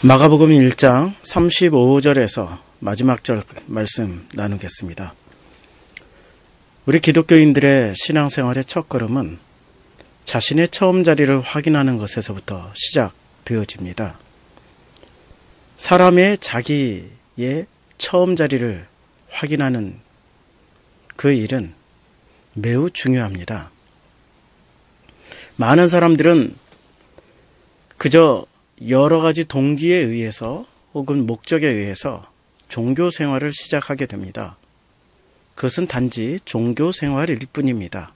마가복음 1장 35절에서 마지막 절 말씀 나누겠습니다. 우리 기독교인들의 신앙생활의 첫걸음은 자신의 처음 자리를 확인하는 것에서부터 시작되어집니다. 사람의 자기의 처음 자리를 확인하는 그 일은 매우 중요합니다. 많은 사람들은 그저 여러 가지 동기에 의해서 혹은 목적에 의해서 종교 생활을 시작하게 됩니다. 그것은 단지 종교 생활일 뿐입니다.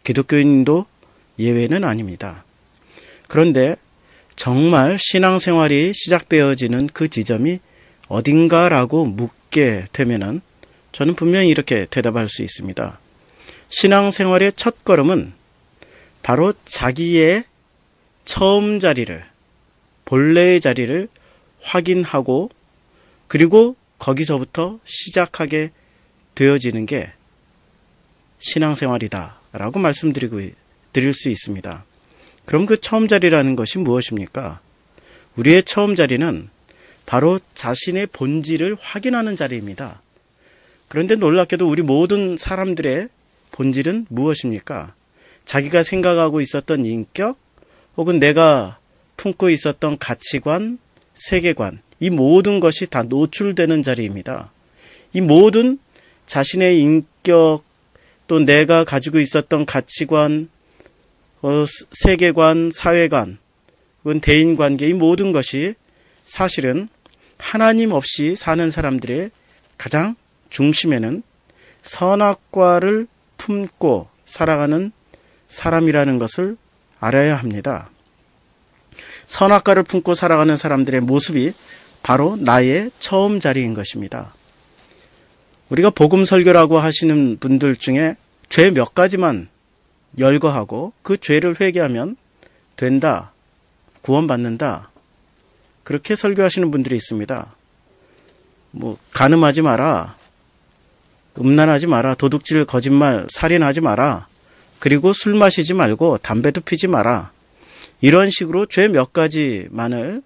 기독교인도 예외는 아닙니다. 그런데 정말 신앙생활이 시작되어지는 그 지점이 어딘가라고 묻게 되면은 저는 분명히 이렇게 대답할 수 있습니다. 신앙생활의 첫걸음은 바로 자기의 처음 자리를, 본래의 자리를 확인하고 그리고 거기서부터 시작하게 되어지는 게 신앙생활이다 라고 드릴 수 있습니다. 그럼 그 처음 자리라는 것이 무엇입니까? 우리의 처음 자리는 바로 자신의 본질을 확인하는 자리입니다. 그런데 놀랍게도 우리 모든 사람들의 본질은 무엇입니까? 자기가 생각하고 있었던 인격 혹은 내가 품고 있었던 가치관, 세계관, 이 모든 것이 다 노출되는 자리입니다. 이 모든 자신의 인격, 또 내가 가지고 있었던 가치관, 세계관, 사회관, 혹은 대인관계, 이 모든 것이 사실은 하나님 없이 사는 사람들의 가장 중심에는 선악과를 품고 살아가는 사람이라는 것을 알아야 합니다. 선악과를 품고 살아가는 사람들의 모습이 바로 나의 처음 자리인 것입니다. 우리가 복음 설교라고 하시는 분들 중에 죄 몇 가지만 열거하고 그 죄를 회개하면 된다, 구원받는다, 그렇게 설교하시는 분들이 있습니다. 간음하지 마라, 음란하지 마라, 도둑질, 거짓말, 살인하지 마라, 그리고 술 마시지 말고 담배도 피지 마라. 이런 식으로 죄 몇 가지만을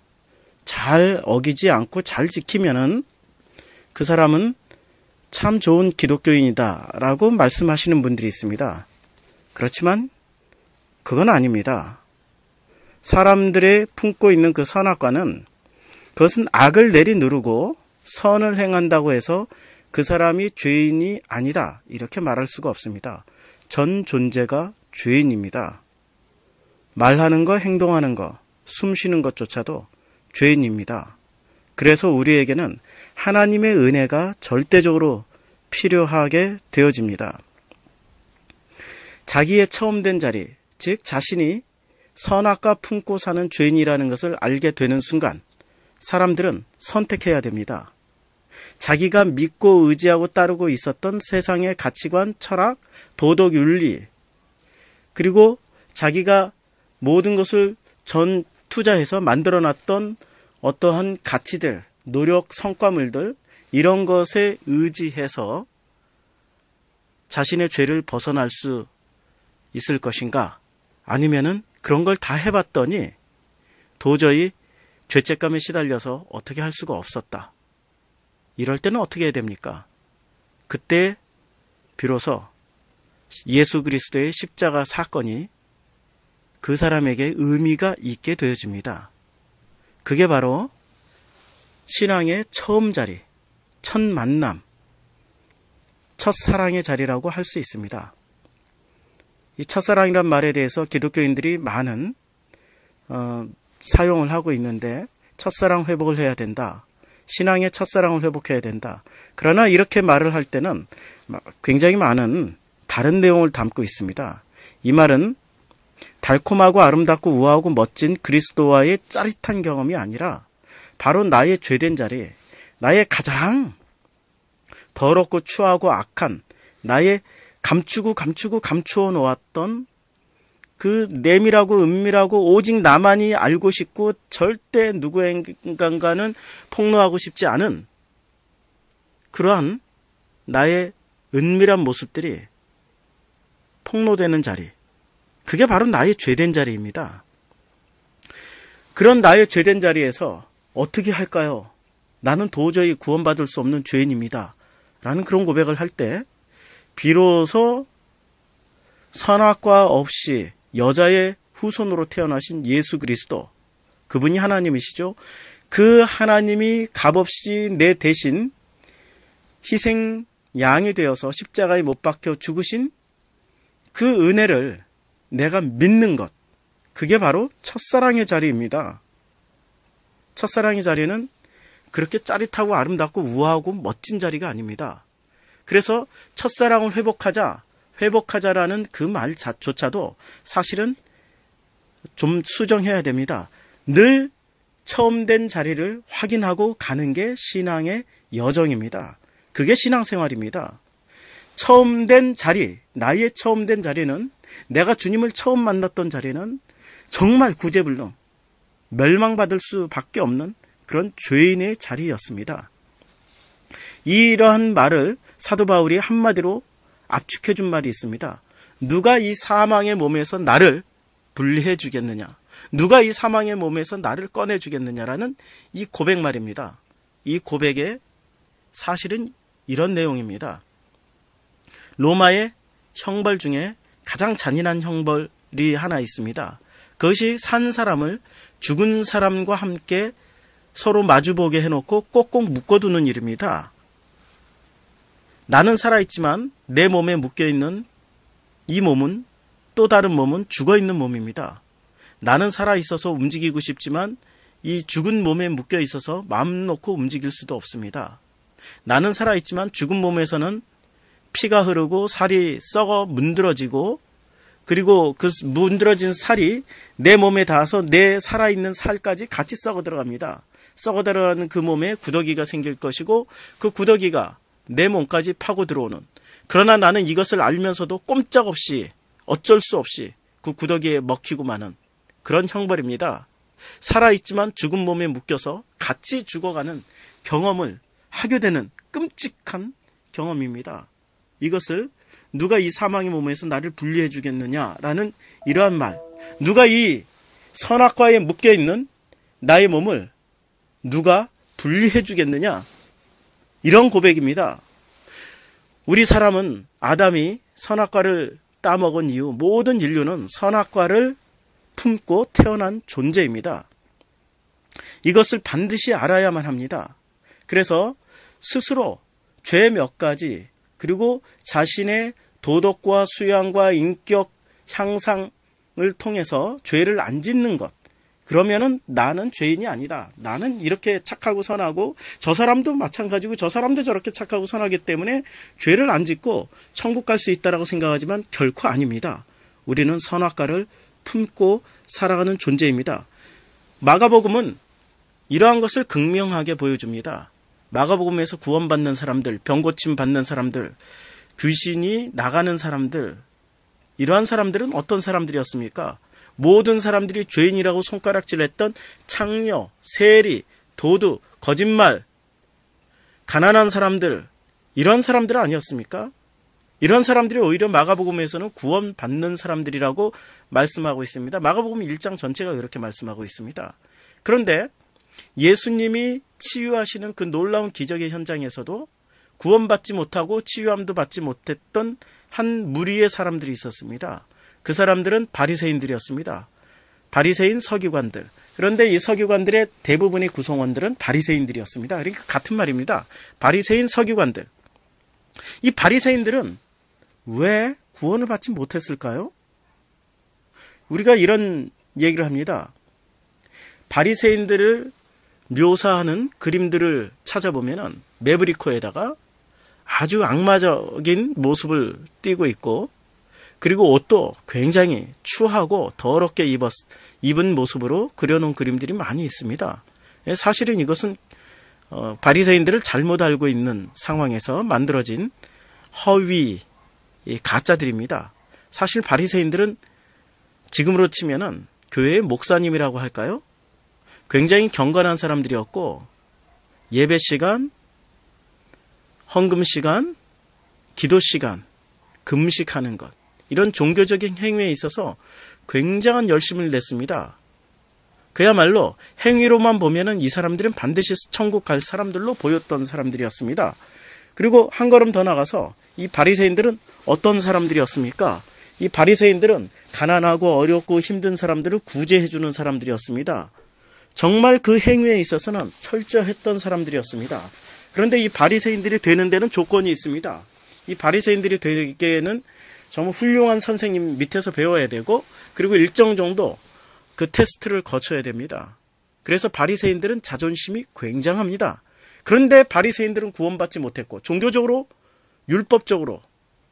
잘 어기지 않고 잘 지키면은 그 사람은 참 좋은 기독교인이다 라고 말씀하시는 분들이 있습니다. 그렇지만 그건 아닙니다. 사람들의 품고 있는 그 선악과는 그것은 악을 내리누르고 선을 행한다고 해서 그 사람이 죄인이 아니다 이렇게 말할 수가 없습니다. 전 존재가 죄인입니다. 말하는 거, 행동하는 거, 숨 쉬는 것조차도 죄인입니다. 그래서 우리에게는 하나님의 은혜가 절대적으로 필요하게 되어집니다. 자기의 처음 된 자리, 즉 자신이 선악과 품고 사는 죄인이라는 것을 알게 되는 순간 사람들은 선택해야 됩니다. 자기가 믿고 의지하고 따르고 있었던 세상의 가치관, 철학, 도덕, 윤리, 그리고 자기가 모든 것을 전 투자해서 만들어놨던 어떠한 가치들, 노력, 성과물들, 이런 것에 의지해서 자신의 죄를 벗어날 수 있을 것인가? 아니면은 그런 걸 다 해봤더니 도저히 죄책감에 시달려서 어떻게 할 수가 없었다. 이럴 때는 어떻게 해야 됩니까? 그때 비로소 예수 그리스도의 십자가 사건이 그 사람에게 의미가 있게 되어집니다. 그게 바로 신앙의 처음 자리, 첫 만남, 첫 사랑의 자리라고 할 수 있습니다. 이 첫사랑이란 말에 대해서 기독교인들이 많은 사용을 하고 있는데 첫사랑 회복을 해야 된다. 신앙의 첫사랑을 회복해야 된다. 그러나 이렇게 말을 할 때는 굉장히 많은 다른 내용을 담고 있습니다. 이 말은 달콤하고 아름답고 우아하고 멋진 그리스도와의 짜릿한 경험이 아니라 바로 나의 죄된 자리, 나의 가장 더럽고 추하고 악한 나의 감추어 놓았던 그 내밀하고 은밀하고 오직 나만이 알고 싶고 절대 누구에게는 폭로하고 싶지 않은 그러한 나의 은밀한 모습들이 폭로되는 자리, 그게 바로 나의 죄된 자리입니다. 그런 나의 죄된 자리에서 어떻게 할까요? 나는 도저히 구원받을 수 없는 죄인입니다. 라는 그런 고백을 할 때 비로소 선악과 없이 여자의 후손으로 태어나신 예수 그리스도, 그분이 하나님이시죠. 그 하나님이 값없이 내 대신 희생 양이 되어서 십자가에 못 박혀 죽으신 그 은혜를 내가 믿는 것, 그게 바로 첫사랑의 자리입니다. 첫사랑의 자리는 그렇게 짜릿하고 아름답고 우아하고 멋진 자리가 아닙니다. 그래서 첫사랑을 회복하자라는 그 말조차도 사실은 좀 수정해야 됩니다. 늘 처음 된 자리를 확인하고 가는 게 신앙의 여정입니다. 그게 신앙생활입니다. 처음 된 자리, 나의 처음 된 자리는, 내가 주님을 처음 만났던 자리는 정말 구제불능, 멸망받을 수밖에 없는 그런 죄인의 자리였습니다. 이러한 말을 사도 바울이 한마디로 압축해 준 말이 있습니다. 누가 이 사망의 몸에서 나를 분리해 주겠느냐, 누가 이 사망의 몸에서 나를 꺼내 주겠느냐라는 이 고백 말입니다. 이 고백의 사실은 이런 내용입니다. 로마의 형벌 중에 가장 잔인한 형벌이 하나 있습니다. 그것이 산 사람을 죽은 사람과 함께 서로 마주보게 해놓고 꼭꼭 묶어두는 일입니다. 나는 살아있지만 내 몸에 묶여있는 이 몸은, 또 다른 몸은 죽어있는 몸입니다. 나는 살아있어서 움직이고 싶지만 이 죽은 몸에 묶여있어서 마음 놓고 움직일 수도 없습니다. 나는 살아있지만 죽은 몸에서는 피가 흐르고 살이 썩어 문드러지고, 그리고 그 문드러진 살이 내 몸에 닿아서 내 살아있는 살까지 같이 썩어 들어갑니다. 썩어 들어가는 그 몸에 구더기가 생길 것이고, 그 구더기가 내 몸까지 파고 들어오는, 그러나 나는 이것을 알면서도 꼼짝없이 어쩔 수 없이 그 구더기에 먹히고 마는 그런 형벌입니다. 살아있지만 죽은 몸에 묶여서 같이 죽어가는 경험을 하게 되는 끔찍한 경험입니다. 이것을 누가 이 사망의 몸에서 나를 분리해 주겠느냐라는 이러한 말, 누가 이 선악과에 묶여있는 나의 몸을 누가 분리해 주겠느냐, 이런 고백입니다. 우리 사람은, 아담이 선악과를 따먹은 이후 모든 인류는 선악과를 품고 태어난 존재입니다. 이것을 반드시 알아야만 합니다. 그래서 스스로 죄 몇 가지, 그리고 자신의 도덕과 수양과 인격 향상을 통해서 죄를 안 짓는 것, 그러면은 나는 죄인이 아니다. 나는 이렇게 착하고 선하고, 저 사람도 마찬가지고 저 사람도 저렇게 착하고 선하기 때문에 죄를 안 짓고 천국 갈 수 있다라고 생각하지만 결코 아닙니다. 우리는 선악과를 품고 살아가는 존재입니다. 마가복음은 이러한 것을 극명하게 보여줍니다. 마가복음에서 구원받는 사람들, 병고침 받는 사람들, 귀신이 나가는 사람들, 이러한 사람들은 어떤 사람들이었습니까? 모든 사람들이 죄인이라고 손가락질했던 창녀, 세리, 도둑, 거짓말, 가난한 사람들, 이런 사람들은 아니었습니까? 이런 사람들이 오히려 마가복음에서는 구원받는 사람들이라고 말씀하고 있습니다. 마가복음 1장 전체가 이렇게 말씀하고 있습니다. 그런데 예수님이 치유하시는 그 놀라운 기적의 현장에서도 구원받지 못하고 치유함도 받지 못했던 한 무리의 사람들이 있었습니다. 그 사람들은 바리새인들이었습니다. 바리새인 서기관들. 그런데 이 서기관들의 대부분의 구성원들은 바리새인들이었습니다. 그러니까 같은 말입니다. 바리새인 서기관들. 이 바리새인들은 왜 구원을 받지 못했을까요? 우리가 이런 얘기를 합니다. 바리새인들을 묘사하는 그림들을 찾아보면은 매브리코에다가 아주 악마적인 모습을 띠고 있고, 그리고 옷도 굉장히 추하고 더럽게 입은 모습으로 그려놓은 그림들이 많이 있습니다. 사실은 이것은 바리새인들을 잘못 알고 있는 상황에서 만들어진 허위 가짜들입니다. 사실 바리새인들은 지금으로 치면은 교회의 목사님이라고 할까요? 굉장히 경건한 사람들이었고, 예배 시간, 헌금 시간, 기도 시간, 금식하는 것, 이런 종교적인 행위에 있어서 굉장한 열심을 냈습니다. 그야말로 행위로만 보면은 이 사람들은 반드시 천국 갈 사람들로 보였던 사람들이었습니다. 그리고 한 걸음 더 나가서 이 바리새인들은 어떤 사람들이었습니까? 이 바리새인들은 가난하고 어렵고 힘든 사람들을 구제해주는 사람들이었습니다. 정말 그 행위에 있어서는 철저했던 사람들이었습니다. 그런데 이 바리새인들이 되는 데는 조건이 있습니다. 이 바리새인들이 되기에는 정말 훌륭한 선생님 밑에서 배워야 되고, 그리고 일정 정도 그 테스트를 거쳐야 됩니다. 그래서 바리새인들은 자존심이 굉장합니다. 그런데 바리새인들은 구원받지 못했고, 종교적으로 율법적으로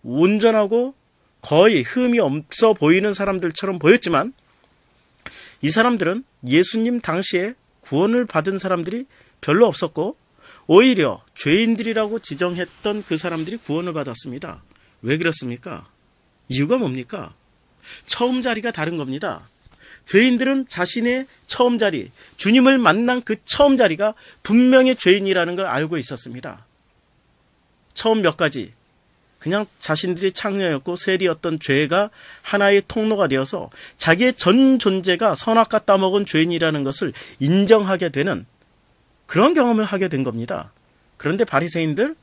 온전하고 거의 흠이 없어 보이는 사람들처럼 보였지만, 이 사람들은 예수님 당시에 구원을 받은 사람들이 별로 없었고, 오히려 죄인들이라고 지정했던 그 사람들이 구원을 받았습니다. 왜 그렇습니까? 이유가 뭡니까? 처음 자리가 다른 겁니다. 죄인들은 자신의 처음 자리, 주님을 만난 그 처음 자리가 분명히 죄인이라는 걸 알고 있었습니다. 처음 몇 가지, 그냥 자신들이 창녀였고 세리였던 죄가 하나의 통로가 되어서 자기의 전 존재가 선악과 따먹은 죄인이라는 것을 인정하게 되는 그런 경험을 하게 된 겁니다. 그런데 바리새인들,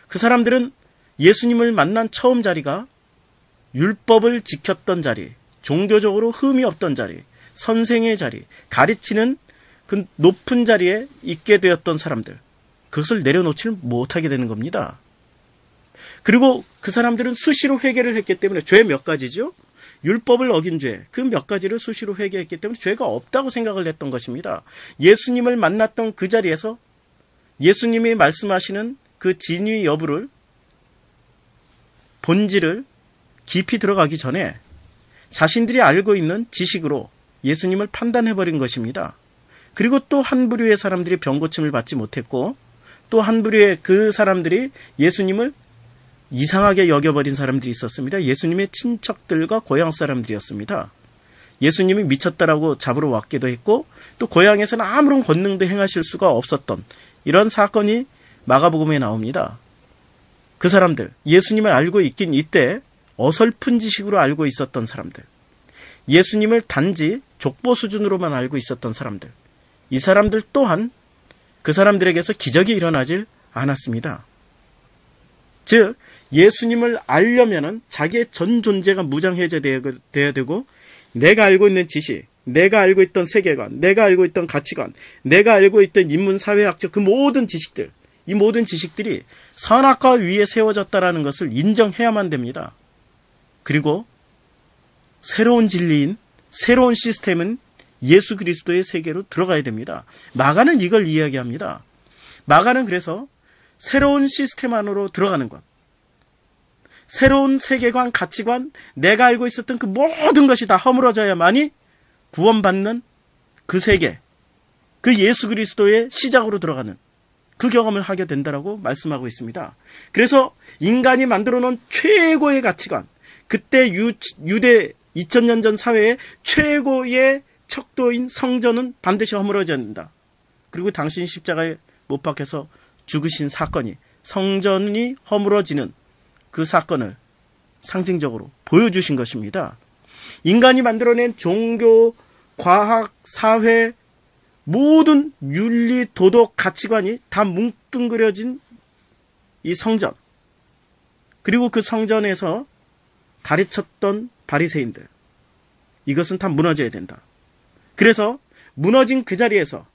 그 사람들은 예수님을 만난 처음 자리가 율법을 지켰던 자리, 종교적으로 흠이 없던 자리, 선생의 자리, 가르치는 그 높은 자리에 있게 되었던 사람들, 그것을 내려놓지 못하게 되는 겁니다. 그리고 그 사람들은 수시로 회개를 했기 때문에, 죄 몇 가지죠? 율법을 어긴 죄, 그 몇 가지를 수시로 회개했기 때문에 죄가 없다고 생각을 했던 것입니다. 예수님을 만났던 그 자리에서 예수님이 말씀하시는 그 진위 여부를, 본질을 깊이 들어가기 전에 자신들이 알고 있는 지식으로 예수님을 판단해버린 것입니다. 그리고 또 한 부류의 사람들이 병고침을 받지 못했고, 또 한 부류의 그 사람들이 예수님을 이상하게 여겨버린 사람들이 있었습니다. 예수님의 친척들과 고향 사람들이었습니다. 예수님이 미쳤다라고 잡으러 왔기도 했고, 또 고향에서는 아무런 권능도 행하실 수가 없었던 이런 사건이 마가복음에 나옵니다. 그 사람들, 예수님을 알고 있긴 이때 어설픈 지식으로 알고 있었던 사람들, 예수님을 단지 족보 수준으로만 알고 있었던 사람들, 이 사람들 또한 그 사람들에게서 기적이 일어나질 않았습니다. 즉, 예수님을 알려면은 자기의 전 존재가 무장해제되어야 되고, 내가 알고 있는 지식, 내가 알고 있던 세계관, 내가 알고 있던 가치관, 내가 알고 있던 인문사회학적 그 모든 지식들, 이 모든 지식들이 선악과 위에 세워졌다라는 것을 인정해야만 됩니다. 그리고 새로운 진리인, 새로운 시스템은 예수 그리스도의 세계로 들어가야 됩니다. 마가는 이걸 이야기합니다. 마가는 그래서 새로운 시스템 안으로 들어가는 것, 새로운 세계관, 가치관, 내가 알고 있었던 그 모든 것이 다 허물어져야만이 구원받는 그 세계, 그 예수 그리스도의 시작으로 들어가는 그 경험을 하게 된다라고 말씀하고 있습니다. 그래서 인간이 만들어 놓은 최고의 가치관, 그때 유대 2000년 전 사회의 최고의 척도인 성전은 반드시 허물어져야 된다. 그리고 당신이 십자가에 못 박혀서 죽으신 사건이, 성전이 허물어지는 그 사건을 상징적으로 보여주신 것입니다. 인간이 만들어낸 종교, 과학, 사회, 모든 윤리, 도덕, 가치관이 다 뭉뚱그려진 이 성전, 그리고 그 성전에서 가르쳤던 바리새인들, 이것은 다 무너져야 된다. 그래서 무너진 그 자리에서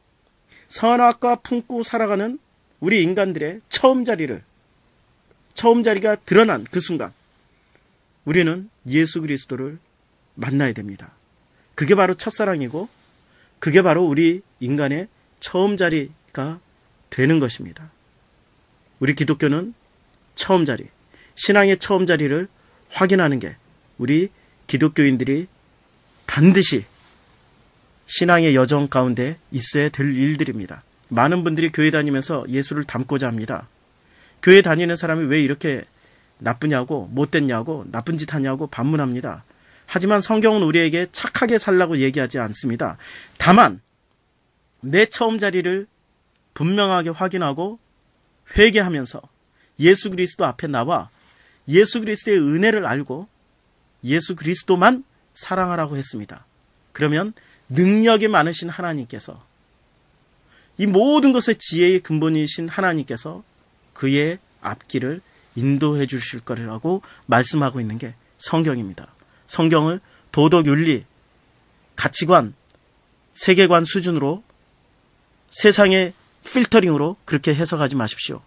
선악과 품고 살아가는 우리 인간들의 처음 자리가 드러난 그 순간 우리는 예수 그리스도를 만나야 됩니다. 그게 바로 첫사랑이고, 그게 바로 우리 인간의 처음 자리가 되는 것입니다. 우리 기독교는 처음 자리, 신앙의 처음 자리를 확인하는 게 우리 기독교인들이 반드시 신앙의 여정 가운데 있어야 될 일들입니다. 많은 분들이 교회 다니면서 예수를 닮고자 합니다. 교회 다니는 사람이 왜 이렇게 나쁘냐고, 못됐냐고, 나쁜 짓 하냐고 반문합니다. 하지만 성경은 우리에게 착하게 살라고 얘기하지 않습니다. 다만 내 처음 자리를 분명하게 확인하고 회개하면서 예수 그리스도 앞에 나와 예수 그리스도의 은혜를 알고 예수 그리스도만 사랑하라고 했습니다. 그러면 능력이 많으신 하나님께서, 이 모든 것의 지혜의 근본이신 하나님께서 그의 앞길을 인도해 주실 거라고 말씀하고 있는 게 성경입니다. 성경을 도덕, 윤리, 가치관, 세계관 수준으로, 세상의 필터링으로 그렇게 해석하지 마십시오.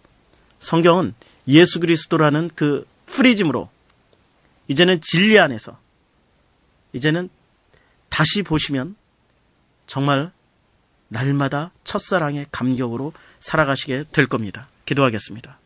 성경은 예수 그리스도라는 그 프리즘으로 이제는 진리 안에서 이제는 다시 보시면 정말 날마다 첫사랑의 감격으로 살아가시게 될 겁니다. 기도하겠습니다.